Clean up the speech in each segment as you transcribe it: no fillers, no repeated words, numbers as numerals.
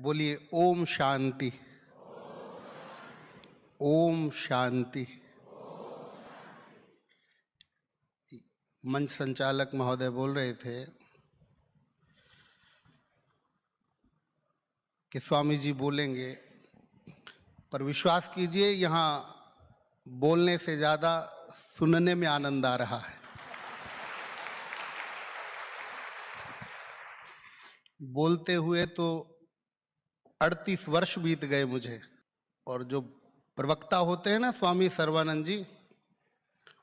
बोलिए ओम शांति। ओम शांति। मंच संचालक महोदय बोल रहे थे कि स्वामी जी बोलेंगे, पर विश्वास कीजिए यहाँ बोलने से ज़्यादा सुनने में आनंद आ रहा है। बोलते हुए तो 38 वर्ष बीत गए मुझे, और जो प्रवक्ता होते हैं ना स्वामी सर्वानंद जी,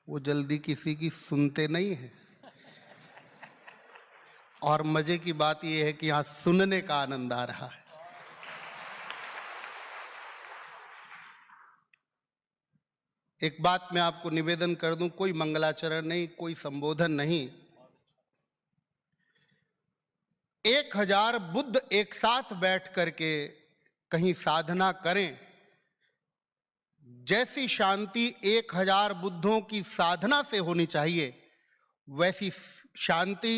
वो जल्दी किसी की सुनते नहीं हैं। और मजे की बात यह है कि यहाँ सुनने का आनंद आ रहा है। एक बात मैं आपको निवेदन कर दूं, कोई मंगलाचरण नहीं, कोई संबोधन नहीं। 1000 बुद्ध एक साथ बैठ करके कहीं साधना करें, जैसी शांति 1000 बुद्धों की साधना से होनी चाहिए, वैसी शांति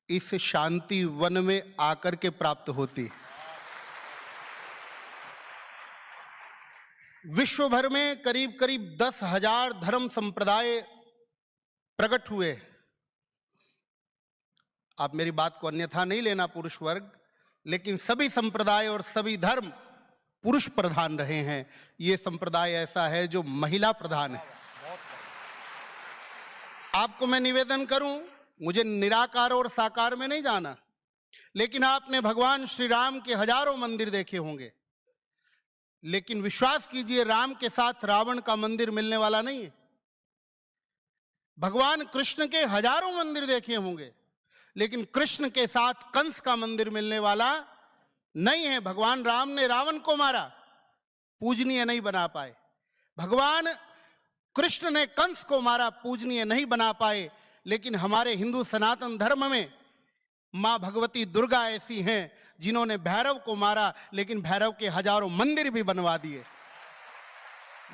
इस शांति वन में आकर के प्राप्त होती है। विश्व भर में करीब करीब 10,000 धर्म संप्रदाय प्रकट हुए। आप मेरी बात को अन्यथा नहीं लेना पुरुष वर्ग, लेकिन सभी संप्रदाय और सभी धर्म पुरुष प्रधान रहे हैं। ये संप्रदाय ऐसा है जो महिला प्रधान है। आपको मैं निवेदन करूं, मुझे निराकार और साकार में नहीं जाना, लेकिन आपने भगवान श्री राम के हजारों मंदिर देखे होंगे, लेकिन विश्वास कीजिए राम के साथ रावण का मंदिर मिलने वाला नहीं है। भगवान कृष्ण के हजारों मंदिर देखे होंगे, लेकिन कृष्ण के साथ कंस का मंदिर मिलने वाला नहीं है। भगवान राम ने रावण को मारा, पूजनीय नहीं बना पाए। भगवान कृष्ण ने कंस को मारा, पूजनीय नहीं बना पाए। लेकिन हमारे हिंदू सनातन धर्म में मां भगवती दुर्गा ऐसी हैं जिन्होंने भैरव को मारा, लेकिन भैरव के हजारों मंदिर भी बनवा दिए।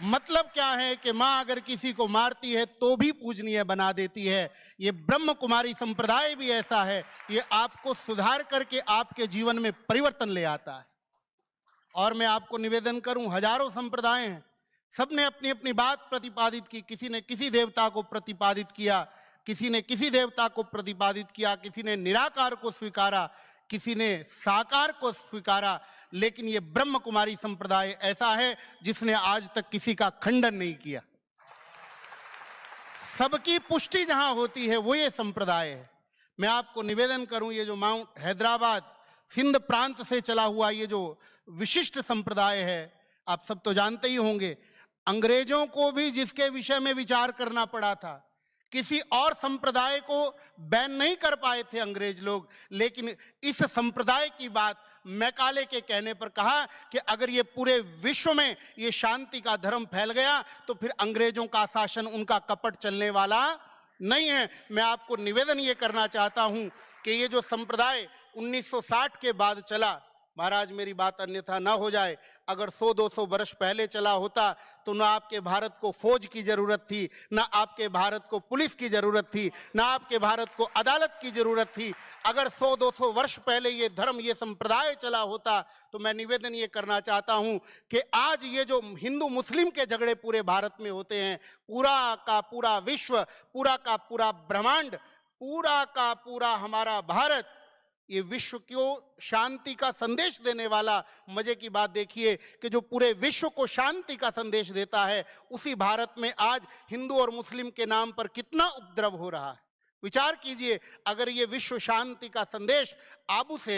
मतलब क्या है कि मां अगर किसी को मारती है तो भी पूजनीय बना देती है। ये ब्रह्म कुमारी संप्रदाय भी ऐसा है, ये आपको सुधार करके आपके जीवन में परिवर्तन ले आता है। और मैं आपको निवेदन करूं, हजारों संप्रदाय हैं, सबने अपनी अपनी बात प्रतिपादित की। किसी ने किसी देवता को प्रतिपादित किया, किसी ने किसी देवता को प्रतिपादित किया, किसी ने निराकार को स्वीकारा, किसी ने साकार को स्वीकारा। लेकिन ये ब्रह्म कुमारी संप्रदाय ऐसा है जिसने आज तक किसी का खंडन नहीं किया। सबकी पुष्टि जहां होती है वो ये संप्रदाय है। मैं आपको निवेदन करूं, ये जो माउंट हैदराबाद सिंध प्रांत से चला हुआ ये जो विशिष्ट संप्रदाय है, आप सब तो जानते ही होंगे। अंग्रेजों को भी जिसके विषय में विचार करना पड़ा था, किसी और संप्रदाय को बैन नहीं कर पाए थे अंग्रेज लोग, लेकिन इस संप्रदाय की बात मैकाले के कहने पर कहा कि अगर ये पूरे विश्व में ये शांति का धर्म फैल गया तो फिर अंग्रेजों का शासन, उनका कपट चलने वाला नहीं है। मैं आपको निवेदन ये करना चाहता हूं कि ये जो संप्रदाय 1960 के बाद चला, महाराज मेरी बात अन्यथा ना हो जाए, अगर 100-200 वर्ष पहले चला होता तो ना आपके भारत को फौज की जरूरत थी, ना आपके भारत को पुलिस की जरूरत थी, ना आपके भारत को अदालत की जरूरत थी। अगर 100-200 वर्ष पहले ये धर्म, ये संप्रदाय चला होता तो मैं निवेदन ये करना चाहता हूं कि आज ये जो हिंदू मुस्लिम के झगड़े पूरे भारत में होते हैं, पूरा का पूरा विश्व, पूरा का पूरा ब्रह्मांड, पूरा का पूरा हमारा भारत, ये विश्व को शांति का संदेश देने वाला। मजे की बात देखिए कि जो पूरे विश्व को शांति का संदेश देता है, उसी भारत में आज हिंदू और मुस्लिम के नाम पर कितना उपद्रव हो रहा है। विचार कीजिए, अगर ये विश्व शांति का संदेश आबू से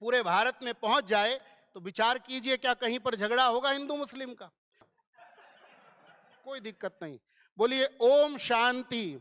पूरे भारत में पहुंच जाए तो विचार कीजिए क्या कहीं पर झगड़ा होगा हिंदू मुस्लिम का? कोई दिक्कत नहीं। बोलिए ओम शांति।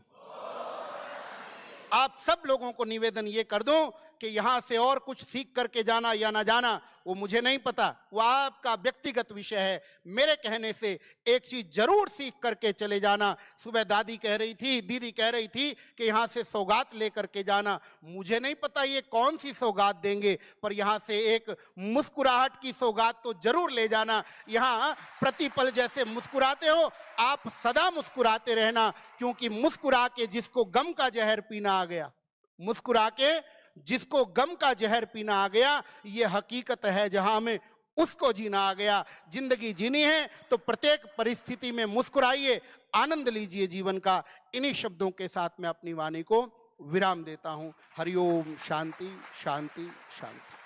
आप सब लोगों को निवेदन ये कर दूं कि यहां से और कुछ सीख करके जाना या ना जाना वो मुझे नहीं पता, वो आपका व्यक्तिगत विषय है। मेरे कहने से एक चीज जरूर सीख करके चले जाना। सुबह दादी कह रही थी, दीदी कह रही थी कि यहां से सौगात लेकर के जाना। मुझे नहीं पता ये कौन सी सौगात देंगे, पर यहां से एक मुस्कुराहट की सौगात तो जरूर ले जाना। यहां प्रतिपल जैसे मुस्कुराते हो, आप सदा मुस्कुराते रहना, क्योंकि मुस्कुरा के जिसको गम का जहर पीना आ गया, मुस्कुरा के जिसको गम का जहर पीना आ गया, ये हकीकत है जहां हमें उसको जीना आ गया। जिंदगी जीनी है तो प्रत्येक परिस्थिति में मुस्कुराइए, आनंद लीजिए जीवन का। इन्हीं शब्दों के साथ मैं अपनी वाणी को विराम देता हूं। हरिओम। शांति शांति शांति।